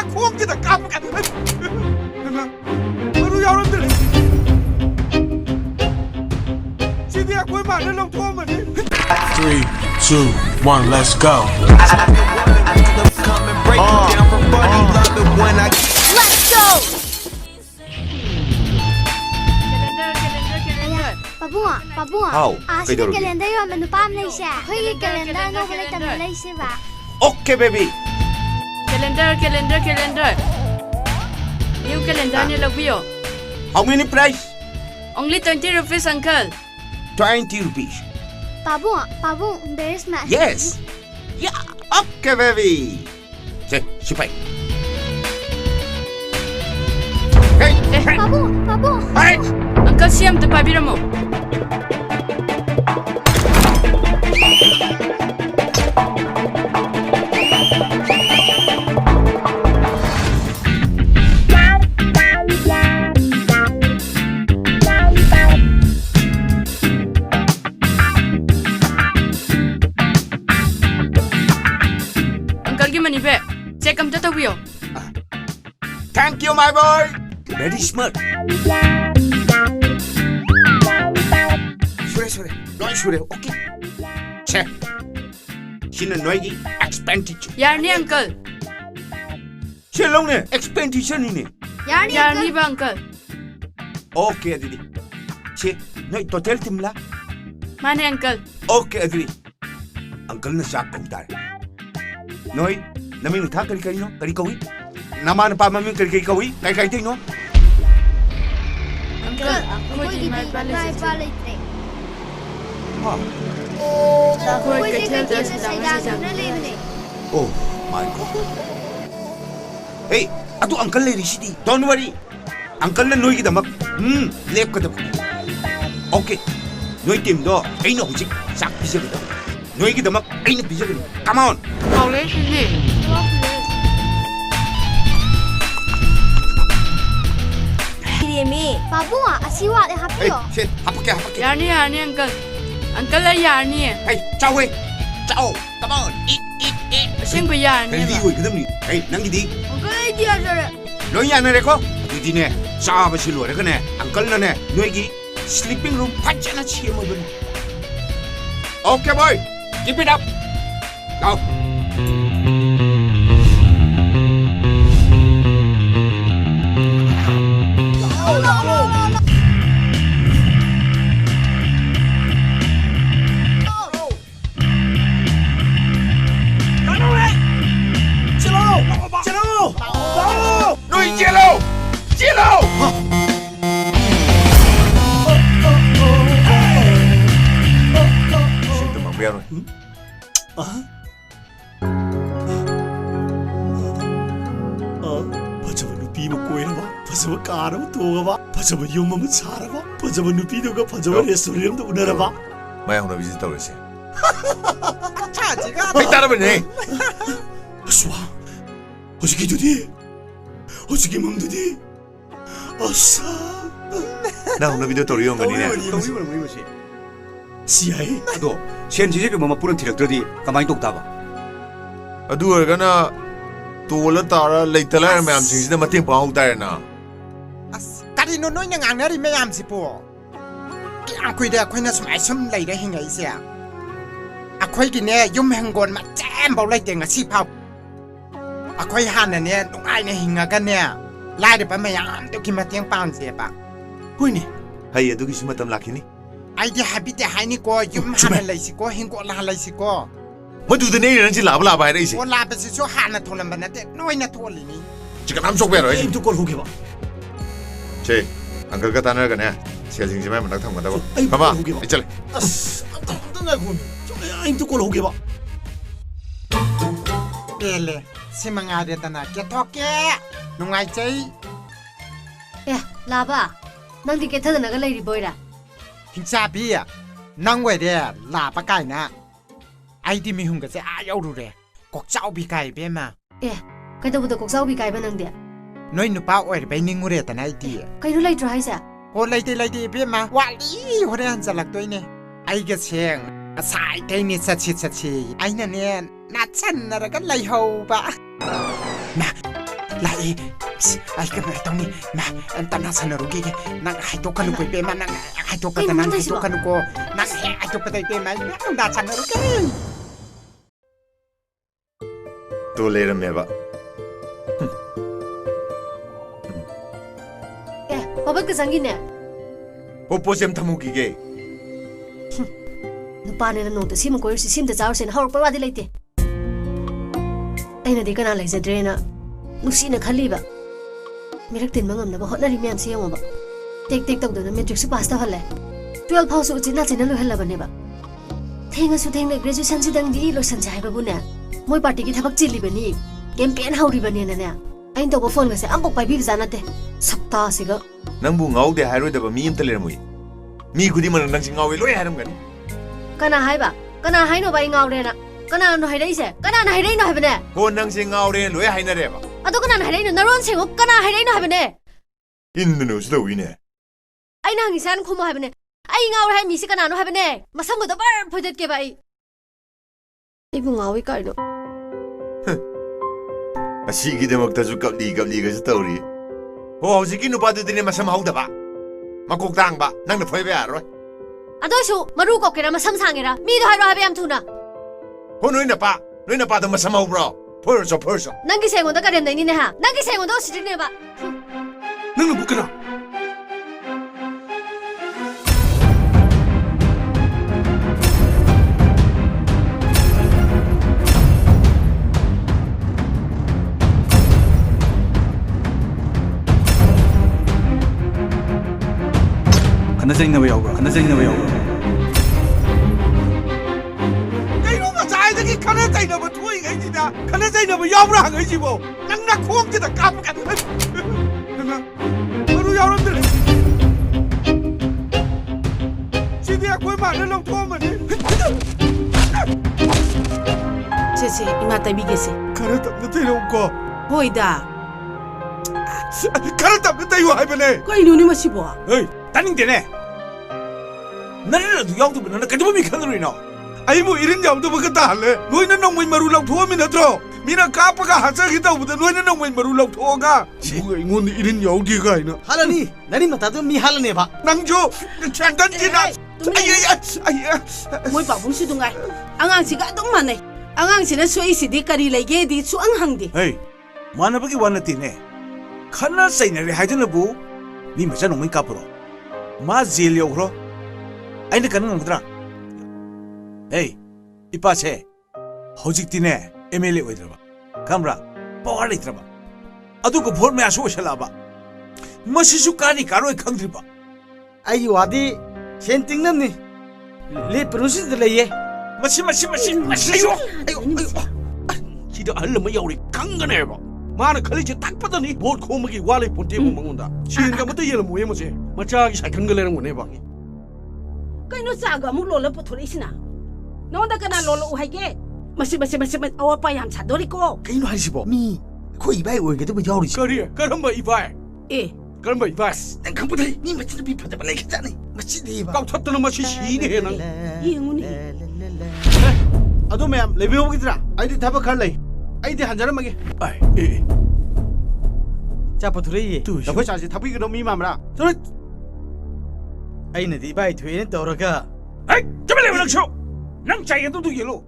나코기다 까부가. 바로 여러분들. 시디야 꼴 많은 놈 도와머니. 3, 2, 1, let's go. Let's go. Hao, Asyik kailangan. kalender yung manupam na siya. Hoy, kalender no kulay tamilay siya ba? Okay, baby. Calendar. New calendar ni lagbiyo. How many price? Only 20 rupees, uncle. 20 rupees. Pabu, there is match. Yes. Yeah. Okay, baby. Say, sipay. Hey. Pabu. Hey. Uncle siyam to pabira mo. Uncle gimana be? Check am tatawiyo. Thank you, my boy. Very smart. Sure. Okay. Che. Sino noigi expenditure. Yarni uncle. Shelong ne expenditure ni. Yarni ba uncle? Okay, Aditi. Che, noi total timla. Mane uncle. Okay, Aditi. Uncle na sak kautar. Noi, naming tha kari no? Kari kawi? Naman pa maming kari kawi? Kai ting no? Uncle, ako di may pala si Ha. Ako ay katil sa Oh my God. Hey, ato uncle le rishidi. Don't worry. Uncle na noi gidamak. Lep ka damak. Okay. Noi team do. Ay no hujik. Sak bisa kita. Noi gidamak. Ay no bisa kita. Come on. Paulay sini. Pabu, asiwa le Hey, happy. shit. Hapake. Yarni uncle. Uncle ay yarni. Hey, ciao hey. Ciao. Come on. Eat. Siyang ko yarni Hey, di ba? hoy kadam ni. Hey, nang gidi. Uncle idea jare. Noi ya na reko. Didi ne. Sa ba si lo reko ne. Uncle na ne. Noi gi sleeping room pachana chiye mo bani. Okay boy. Keep it up. Go. Noi Jello. Sento mambiano. फजब नुपी म कोइरबा फजब car म तोगबा फजब युम म छारबा फजब नुपी दोगा फजब रेस्टोरेंट द उनरबा Maya una visita ese. 차지가. Hey, 따라보네. 스와 어저께 두디 어저께 맘두디 어싸 나 una video torio ngani ne. 동의물 씨. 시아이 너 현지적인 뭐만 뿌른 디렉터들이 가만히 똑다봐. adu organa tola tara leitala mayam singsina mating pang ta na 아스. 까리노 너희는 앙나리 매암지보. 아쿠이데 아쿠이나 숨 레이데 행이세야. 아쿠이기네 юм행곤 마잼 벌레 ngasi phao. 아쿠이 하나네 농아이네 행아가네. 라이데 빠매야 또기 마팅 빵제바. Hoine. Hay adu ki matam lakini. 아이디 하비데 하니고 юм 하나 레이시고 행고 라 레이시고. madu de nei ran ji la bla ba rai si 올라 베시소 하나 톨람바나데 노이나 톨리니. chika nam sok ba ro 에임 두걸 호게바 che uncle ka tanar ka ne sia jing ji mai manak tham ka da ba Ay, mama hugi ba? chale 아스 나 고미 에임 두걸 호게바 벨레 시망아레다나 게토게. 농아이제이. Eh, laba. Nang di ketha na ga lady boy ra. 흰차비야 낭외래 라바가이나 아이디 미훈가세 아여루래 꼭 짜오비가이 베마 Eh, kai da koksaw bi kai ba nang de. 너희 누파 오이르 베닝우레다 나이디 Kai ru lai tro hai sa. 오 라이디 라이디 베마 와리 호레 한잘락도이네 아이게 생 아사이 데이니 사치 아이나네 나찬나라가 라이호바 나 ꯂꯥꯛꯑꯦ ꯑꯩ ꯀꯩꯅꯣ ꯇꯧꯅꯤ ꯃꯥ ꯇꯅꯥ ꯁꯥꯟꯅꯔꯨꯒꯦ ꯅꯪ ꯍꯥꯏꯗꯣꯛꯀꯅꯨꯀꯣ ꯏꯕꯦꯝꯃ ꯅꯪ ꯍꯥꯏꯗꯣꯛꯄꯗ ꯅꯪ ꯍꯥꯏꯗꯣꯛꯀꯅꯨꯀꯣ ꯅꯪ ꯍꯦꯛ ꯍꯥꯏꯗꯣꯛꯄꯗ ꯏꯕꯦꯝꯃ ꯇꯅꯥ ꯁꯥꯟꯅꯔꯨꯒꯦ ꯇꯣ ꯂꯩꯔꯝꯃꯦꯕ ꯑꯦ ꯄꯕꯠꯀ ꯆꯪꯒꯤꯅꯦ ꯍꯣ ꯄꯣꯠꯁꯦ ꯑꯝ ꯊꯝꯃꯨꯈꯤꯒꯦ ꯅꯨꯄꯥꯅꯦꯅ ꯅꯣꯡꯇ ꯁꯤꯃ ꯀꯣꯏꯔꯨꯁꯤ ꯁꯤꯝꯇ ꯆꯥꯔꯨꯁꯦꯅ ꯍꯧꯔꯛꯄ ꯋꯥꯗꯤ ꯂꯩꯇꯦ ꯑꯩꯅꯗꯤ ꯀꯅꯥ ꯂꯩꯖꯗ꯭ꯔꯦꯅ ꯅꯨꯡꯁꯤꯅ ꯈꯜꯂꯤꯕ ꯃꯤꯔꯛ ꯇꯤꯟꯕ ꯉꯝꯅꯕ ꯍꯣꯠꯅꯔꯤ ꯃꯌꯥꯝꯁꯤ ꯌꯦꯡꯉꯣꯕ ꯇꯦꯛ ꯇꯦꯛ ꯇꯧꯗꯅ ꯃꯦꯇ꯭ꯔꯤꯛꯁꯨ ꯄꯥꯁ ꯇꯧꯍꯜꯂꯦ 12 ꯐꯥꯎꯁꯨ ꯎꯆꯤꯟ ꯅꯥꯆꯤꯟꯅ ꯂꯣꯏꯍꯜꯂꯕꯅꯦꯕ ꯊꯦꯡꯉꯁꯨ ꯊꯦꯡꯅ ꯒ꯭ꯔꯦꯖꯨꯑꯦꯁꯟꯁꯤꯗꯪꯗꯤ ꯂꯣꯏꯁꯟꯁꯦ ꯍꯥꯏꯕꯕꯨꯅꯦ ꯃꯣꯏ ꯄꯥꯔꯇꯤꯒꯤ ꯊꯕꯛ ꯆꯤꯜꯂꯤꯕꯅꯤ ꯀꯦꯝꯄꯦꯟ ꯍꯧꯔꯤꯕꯅꯦꯅꯅꯦ ꯑꯩꯅ ꯇꯧꯕ ꯐꯣꯟꯒꯁꯦ ꯑꯝꯐꯥꯎ ꯄꯥꯏꯕꯤꯕꯖꯥ ꯅꯠꯇꯦ ꯁꯛꯇꯥꯁꯤꯒ ꯅꯪꯕꯨ ꯉꯥꯎꯗꯦ ꯍꯥꯏꯔꯣꯏꯗꯕ ꯃꯤ ꯑꯝꯇ ꯂꯩꯔꯝꯃꯣꯏ ꯃꯤ ꯈꯨꯗꯤꯡꯃꯛꯅ ꯅꯪꯁꯤ ꯉꯥꯎꯋꯦ ꯂꯣꯏ ꯍꯥꯏꯔꯝꯒꯅꯤ ꯀꯅꯥ ꯍꯥꯏꯕ ꯀꯅꯥ ꯍꯥꯏꯅꯣꯕ ꯑꯩ ꯉꯥꯎꯔꯦꯅ ꯀꯅꯥꯅꯣ ꯍꯥꯏꯔꯛꯏꯁꯦ ꯀꯅꯥꯅ ꯍꯥꯏꯔꯛꯏꯅꯣ ꯍꯥꯏꯕꯅꯦ ꯍꯣ ꯅꯪꯁꯦ ꯉꯥꯎꯔꯦ ꯂꯣꯏ ꯍꯥꯏꯅꯔꯦꯕ ꯑꯗꯣ ꯀꯅꯥꯅ ꯍꯥꯏꯔꯛꯏꯅꯣ ꯅꯔꯣꯟ ꯁꯦꯡꯉꯣ ꯀꯅꯥ ꯍꯥꯏꯔꯛꯏꯅꯣ ꯍꯥꯏꯕꯅꯦ ꯏꯟꯗꯅꯁꯨ ꯇꯧꯋꯤꯅꯦ ꯑꯩꯅ ꯍꯪꯉꯤꯁꯦ ꯍꯥꯟꯅ ꯈꯨꯝꯃꯣ ꯍꯥꯏꯕꯅꯦ ꯑꯩ ꯉꯥꯎꯔꯦ ꯍꯥꯏ ꯃꯤꯁꯤ ꯀꯅꯥꯅꯣ ꯍꯥꯏꯕꯅꯦ ꯃꯁꯝꯒꯗꯣ ꯕꯔ ꯐꯣꯏꯗꯠꯀꯦꯕ ꯑꯩꯕꯨ ꯉꯥꯎꯏ ꯀꯥꯏꯅꯣ ꯑꯁꯤꯒꯤꯗꯃꯛꯇꯁꯨ ꯀꯞꯂꯤꯒꯁꯨ ꯇꯧꯔꯤ ꯍꯣ ꯍꯧꯖꯤꯛꯀꯤ ꯅꯨꯄꯥꯗꯨꯗꯤꯅꯦ ꯃꯁꯝ ꯍꯧꯗꯕ ꯃꯀꯣꯛ ꯇꯥꯡꯕ ꯅꯪꯅ ꯐꯣꯏꯕ ꯌꯥꯔꯔꯣꯏ ꯑꯗꯣꯏꯁꯨ ꯃꯔꯨ ꯀꯣꯛꯀꯦꯔꯥ ꯃꯁꯝ ꯁꯥꯡꯒꯦꯔꯥ ꯃꯤꯗꯣ ꯍꯥꯏꯔꯣ ꯍꯥꯏꯕ ꯌꯥꯝ ꯊꯨꯅ ꯍꯣ ꯅꯣꯏ ꯅꯄꯥꯗꯣ ꯃꯁꯝ ꯍꯧꯕ꯭ꯔꯣ ꯐꯣꯏꯔꯁꯨ ꯅꯪꯒꯤ ꯁꯦꯡꯉꯣꯟꯗ ꯀꯔꯦꯝꯅꯩꯅꯤꯅꯦ ꯍꯥ ꯅꯪꯒꯤ ꯁꯦꯡꯉꯣꯟꯗ ꯎꯁꯤꯠꯇ꯭ꯔꯤꯅꯦꯕ ꯅꯪꯅ ꯕꯨꯀꯅ ꯈꯟꯅꯖꯩꯅꯕ ꯌꯥꯎꯕ꯭ꯔꯥ ꯀꯩꯅꯣ ꯉꯁꯥꯏꯗꯒꯤ ꯈꯟꯅ ꯆꯩꯅꯕ ꯊꯣꯛꯏꯉꯩꯁꯤꯗ ꯈꯟꯅ ꯆꯩꯅꯕ ꯌꯥꯎꯕ꯭ꯔꯥ ꯍꯪꯉꯩꯁꯤꯕꯣ ꯅꯪ ꯅꯈꯣꯡꯁꯤꯗ ꯀꯥꯞꯄꯒ ꯃꯔꯨ ꯌꯥꯎꯔꯝꯗ꯭ꯔꯦ ꯁꯤꯗꯤ ꯑꯩꯈꯣꯏ ꯃꯥꯅ ꯂꯧꯊꯣꯛꯑꯝꯕꯅꯤ ꯁꯦ ꯏꯃꯥ ꯇꯩꯕꯤꯒꯦꯁꯦ ꯈꯔ ꯇꯞꯅ ꯇꯩꯔꯛꯎꯀꯣ ꯍꯣꯏꯗ ꯈꯔ ꯇꯞꯅ ꯇꯩꯌꯨ ꯍꯥꯏꯕꯅꯦ ꯀꯩꯅꯣꯅꯦ ꯃꯁꯤꯕꯣ ꯍꯦ ꯇꯥꯅꯤꯡꯗꯦꯅꯦ ꯅꯪꯅ ꯑꯗꯨ ꯌꯥꯎꯗꯕ ꯅꯪꯅ ꯀꯩꯗꯧꯕ ꯃꯤ ꯈꯟꯗꯣꯏꯅꯣ ꯑꯩꯕꯨ ꯏꯔꯤꯟ ꯌꯥꯎꯗꯕꯒ ꯇꯥꯍꯜꯂꯦ ꯅꯣꯏꯅ ꯅꯣꯡꯃꯩ ꯃꯔꯨ ꯂꯧꯊꯣꯛꯑꯝꯃꯤ ꯅꯠꯇ꯭ꯔꯣ ꯃꯤꯅ ꯀꯥꯞꯄꯒ ꯍꯥꯠꯆꯈꯤ ꯇꯧꯕꯗ ꯅꯣꯏꯅ ꯅꯣꯡꯃꯩ ꯃꯔꯨ ꯂꯧꯊꯣꯛꯑꯒ ꯑꯩꯉꯣꯟꯗ 이른 여기 가이나 하라니 나니 마타도 미 할라네 봐 낭조 장단지나 ꯃꯣꯏ ꯄꯥꯕꯨꯡꯁꯨ ꯅꯨꯡꯉꯥꯏ ꯑꯉꯥꯡꯁꯤꯒ ꯑꯗꯨꯝ ꯃꯥꯟꯅꯩ ꯑꯉꯥꯡꯁꯤꯅ ꯁꯣꯏꯏꯁꯤꯗꯤ ꯀꯔꯤ ꯂꯩꯒꯦꯗꯤ ꯁꯨꯡꯍꯪ ꯍꯪꯗꯦ 헤이 만나보기 왔는데네 칸나 사이너리 하이드너부 니 맞아 놈이 까불어 마 제일 여우러 아이는 가는 거더라 에이 이빠세 허직디네 MLA 오이들어봐 감라 뽀알리 들어봐 아두고 볼메 아수 오실라봐 머시수 까니 까로이 강들봐 아이 와디 센팅남니 레 프로시드 레예 마시 아이고 지도 알려면 여우리 강간해봐 마는 걸리지 딱 받더니 뭘 고먹이 와리 본때고 먹는다 시인가부터 얘는 뭐해 뭐지 마차기 사경걸레는 거네 방이 ꯀꯩꯅꯣ ꯆꯥꯒ ꯑꯃꯨꯛ ꯂꯣꯜꯂ ꯄꯨꯊꯣꯔꯛꯏꯁꯤꯅ ꯅꯉꯣꯟꯗ ꯀꯅꯥ ꯂꯣꯜꯂ ꯎ ꯍꯥꯏꯒꯦ ꯃꯁꯤ ꯑꯋꯥꯠꯄ ꯌꯥꯝ ꯁꯥꯗꯣꯔꯤꯀꯣ 그이노 하시보 미 거의 이바이 오이게도 야우리지 거리 그럼바 이바이 ꯑꯦ 그럼바 이바이 난 강보다 니 마치도 비파자발 레겠잖니 마치디 봐 깡쳤다는 맛이 시네 난 ꯌꯦꯡꯉꯨꯅꯦ 아도 매암 레비오 보기들아 아이디 타박 할래 아이디 한 잔은 먹게 아이 예 자 보트레이 또 너 벌써 아직 타박이 그럼 미 마음라 저는 아이는 이바이 되는 떠러가 아이 저발레 랑쇼 랑 자이도 두기로